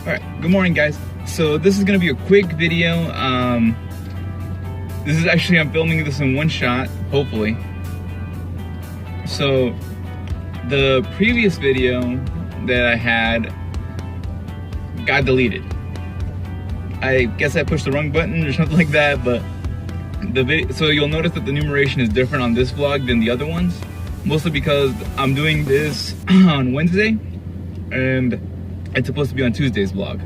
Alright, good morning guys. So this is going to be a quick video. This is actually, I'm filming this in one shot, hopefully. So the previous video that I had got deleted. I guess I pushed the wrong button or something like that, but so you'll notice that the numeration is different on this vlog than the other ones. Mostly because I'm doing this on Wednesday and it's supposed to be on Tuesday's vlog.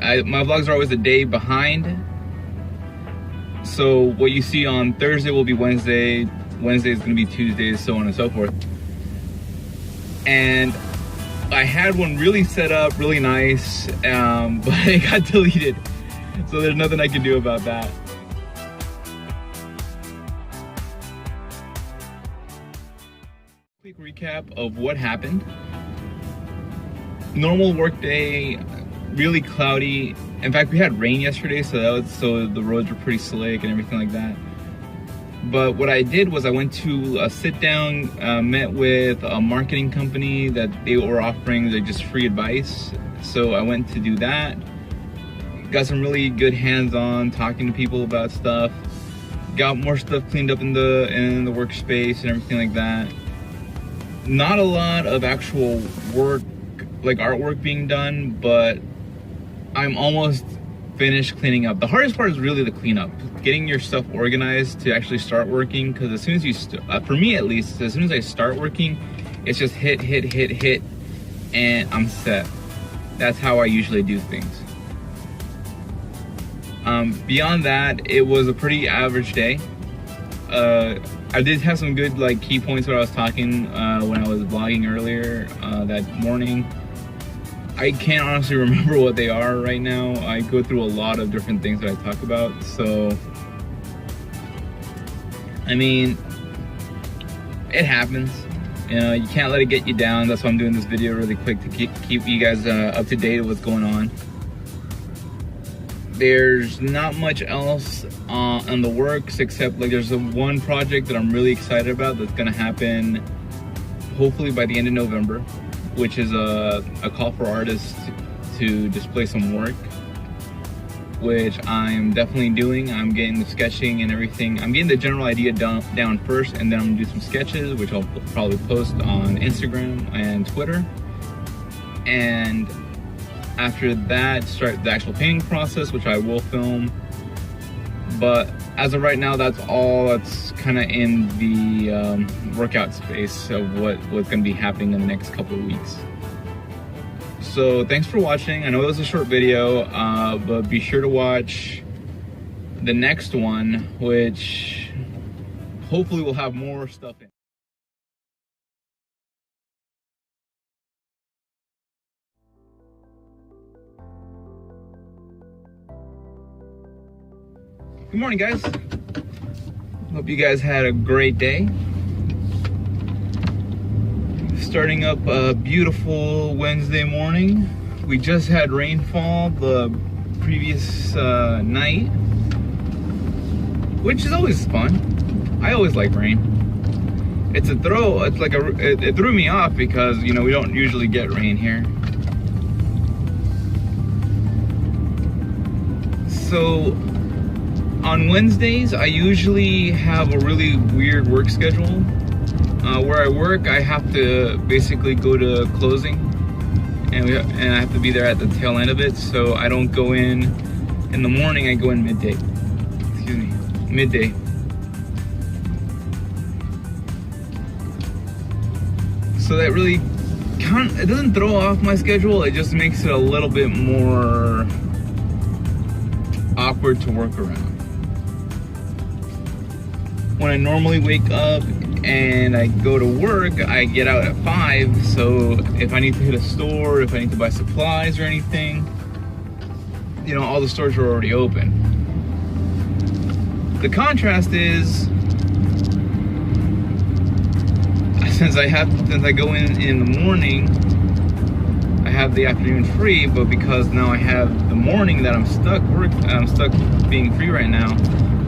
My vlogs are always a day behind. So what you see on Thursday will be Wednesday, Wednesday is going to be Tuesday, so on and so forth. And I had one really set up, really nice, but it got deleted. So there's nothing I can do about that. Quick recap of what happened. Normal work day, really cloudy. In fact, we had rain yesterday, so the roads were pretty slick and everything like that. But what I did was I went to a sit down, met with a marketing company that they were offering just free advice. So I went to do that. Got some really good hands-on talking to people about stuff. Got more stuff cleaned up in the workspace and everything like that. Not a lot of actual work, like artwork being done, but I'm almost finished cleaning up. The hardest part is really the cleanup, getting your stuff organized to actually start working, because as soon as you for me at least, as soon as I start working, it's just hit and I'm set. That's how I usually do things. Beyond that, it was a pretty average day. I did have some good key points where I was talking when I was vlogging earlier that morning. I can't honestly remember what they are right now. I go through a lot of different things that I talk about. So, I mean, it happens. You know, you can't let it get you down. That's why I'm doing this video really quick to keep you guys up to date with what's going on. There's not much else on the works except there's one project that I'm really excited about that's gonna happen hopefully by the end of November, which is a call for artists to display some work, which I'm definitely doing. I'm getting the sketching and everything. I'm getting the general idea down first, and then I'm gonna do some sketches, which I'll probably post on Instagram and Twitter. And after that, start the actual painting process, which I will film. But as of right now, that's all that's kind of in the workout space of what's going to be happening in the next couple of weeks. So thanks for watching. I know it was a short video, but be sure to watch the next one, which hopefully will have more stuff in. Good morning, guys. Hope you guys had a great day. Starting up a beautiful Wednesday morning. We just had rainfall the previous night, which is always fun. I always like rain. It's a throw. It's it threw me off because we don't usually get rain here. So on Wednesdays, I usually have a really weird work schedule. Where I work, I have to basically go to closing, and I have to be there at the tail end of it. So I don't go in the morning. I go in midday. Excuse me, midday. So that really it doesn't throw off my schedule. It just makes it a little bit more awkward to work around. When I normally wake up and I go to work, I get out at 5, so if I need to hit a store, if I need to buy supplies or anything, all the stores are already open. The contrast is, since I go in the morning, I have the afternoon free, but because now I have the morning that I'm stuck being free right now,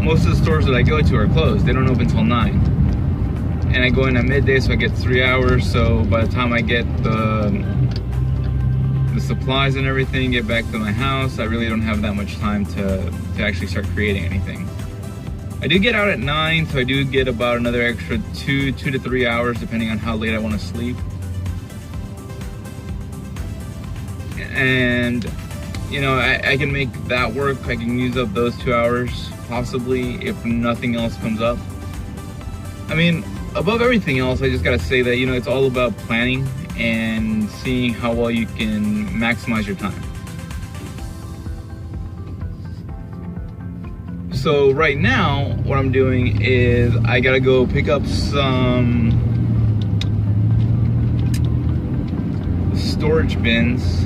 most of the stores that I go to are closed. They don't open till 9. And I go in at midday, so I get 3 hours. So by the time I get the supplies and everything, get back to my house, I really don't have that much time to actually start creating anything. I do get out at 9, so I do get about another extra 2 to 3 hours depending on how late I want to sleep. And you know, I can make that work. I can use up those 2 hours possibly if nothing else comes up. I mean, above everything else, I just gotta say that, you know, it's all about planning and seeing how well you can maximize your time. So right now, what I'm doing is I gotta go pick up some storage bins,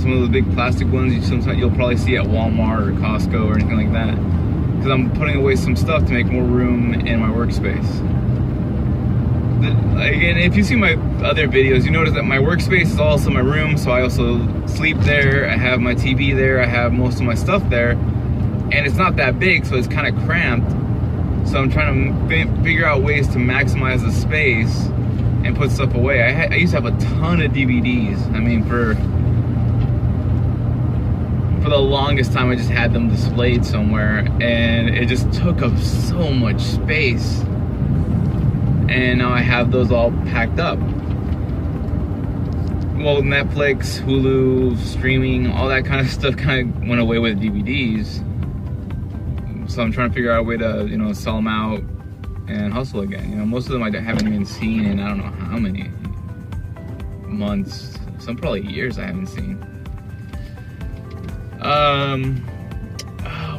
some of the big plastic ones sometimes you'll probably see at Walmart or Costco or anything like that, because I'm putting away some stuff to make more room in my workspace. Again, if you see my other videos, you notice that my workspace is also my room, so I also sleep there, I have my TV there, I have most of my stuff there, and it's not that big, so it's kind of cramped. So I'm trying to figure out ways to maximize the space and put stuff away. I used to have a ton of DVDs. I mean, for the longest time I just had them displayed somewhere, and it just took up so much space. And now I have those all packed up. Well, Netflix, Hulu, streaming, all that kind of stuff kind of went away with DVDs. So I'm trying to figure out a way to, you know, sell them out and hustle again. You know, most of them I haven't even seen in I don't know how many months. Some probably years I haven't seen.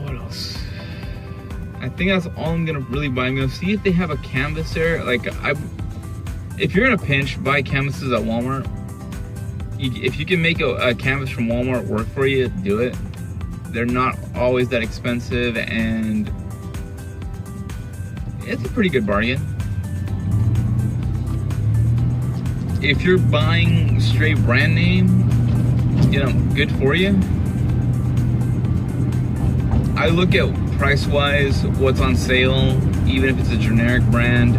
What else? I think that's all I'm gonna really buy. I'm gonna see if they have a canvas there. Like, if you're in a pinch, buy canvases at Walmart. If you can make a canvas from Walmart work for you, do it. They're not always that expensive, and it's a pretty good bargain. If you're buying straight brand name, you know, good for you. I look at price-wise, what's on sale, even if it's a generic brand.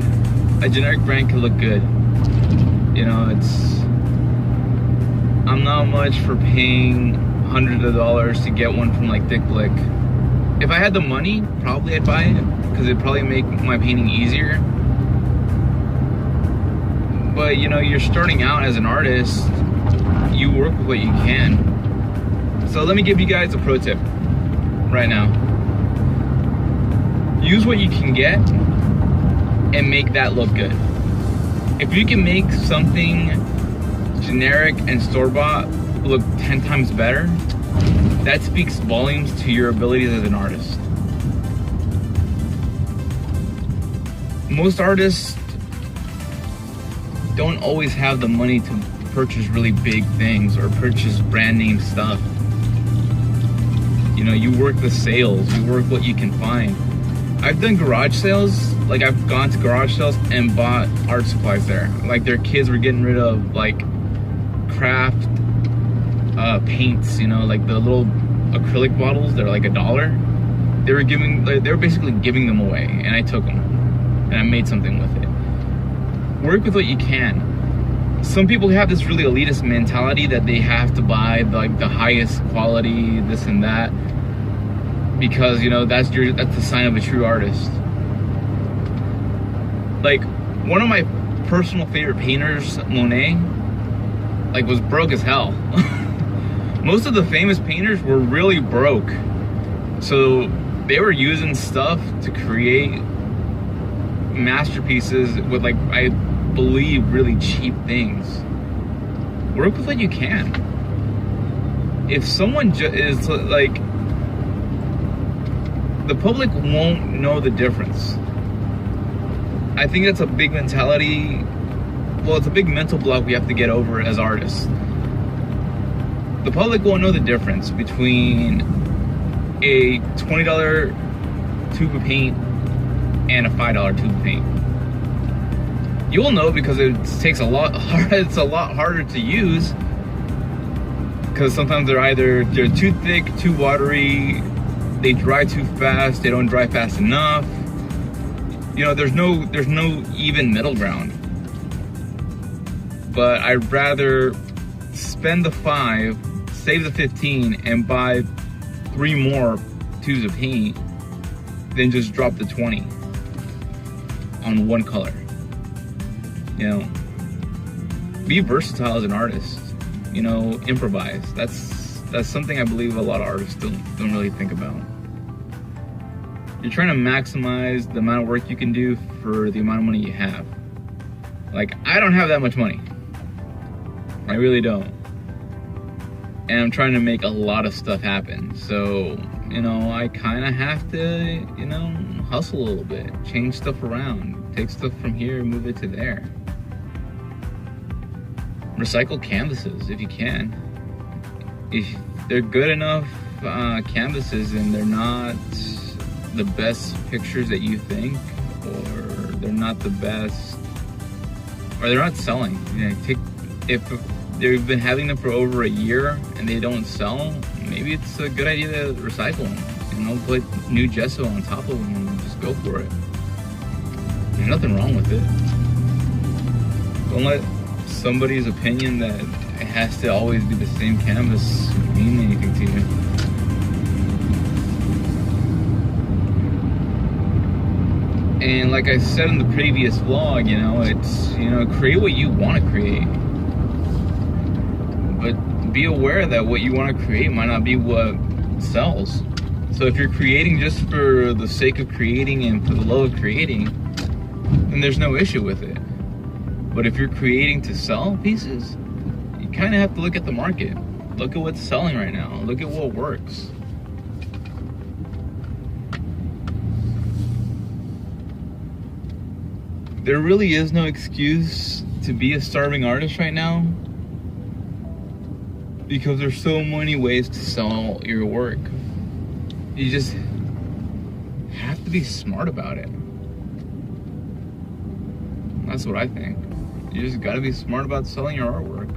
A generic brand can look good. You know, I'm not much for paying hundreds of dollars to get one from like Dick Blick. If I had the money, probably I'd buy it, because it'd probably make my painting easier. But you know, you're starting out as an artist, you work with what you can. So let me give you guys a pro tip right now. Use what you can get and make that look good. If you can make something generic and store-bought look 10 times better, that speaks volumes to your abilities as an artist. Most artists don't always have the money to purchase really big things or purchase brand name stuff. You know, you work the sales, you work what you can find. I've done garage sales, like I've gone to garage sales and bought art supplies there. Like their kids were getting rid of like craft paints, you know, like the little acrylic bottles, they're like $1. They were basically giving them away, and I took them and I made something with it. Work with what you can. Some people have this really elitist mentality that they have to buy like the highest quality, this and that, because you know that's the sign of a true artist. Like one of my personal favorite painters, Monet, like was broke as hell. Most of the famous painters were really broke, so they were using stuff to create masterpieces with, like, I believe, really cheap things. Work with what you can. If someone is like, the public won't know the difference. I think that's a big mentality. Well, it's a big mental block we have to get over as artists. The public won't know the difference between a $20 tube of paint and a $5 tube of paint. You will know because it takes it's a lot harder to use, because sometimes they're too thick, too watery, they dry too fast, they don't dry fast enough. You know, there's no even middle ground. But I'd rather spend the $5 save the 15 and buy 3 more tubes of paint than just drop the 20 on one color. You know, be versatile as an artist. You know, improvise. That's something I believe a lot of artists don't really think about. You're trying to maximize the amount of work you can do for the amount of money you have. Like, I don't have that much money. I really don't. And I'm trying to make a lot of stuff happen. So, you know, I kind of have to, you know, hustle a little bit, change stuff around, take stuff from here and move it to there. Recycle canvases if you can. If they're good enough canvases and they're not the best pictures that you think, or they're not the best, or they're not selling. You know, if they've been having them for over a year and they don't sell, maybe it's a good idea to recycle them. You know, put new gesso on top of them and just go for it. There's nothing wrong with it. Don't let somebody's opinion that it has to always be the same canvas mean anything to you. And like I said in the previous vlog, you know, it's, you know, create what you want to create. But be aware that what you want to create might not be what sells. So if you're creating just for the sake of creating and for the love of creating, then there's no issue with it. But if you're creating to sell pieces, you kind of have to look at the market. Look at what's selling right now. Look at what works. There really is no excuse to be a starving artist right now, because there's so many ways to sell your work. You just have to be smart about it. That's what I think. You just gotta be smart about selling your artwork.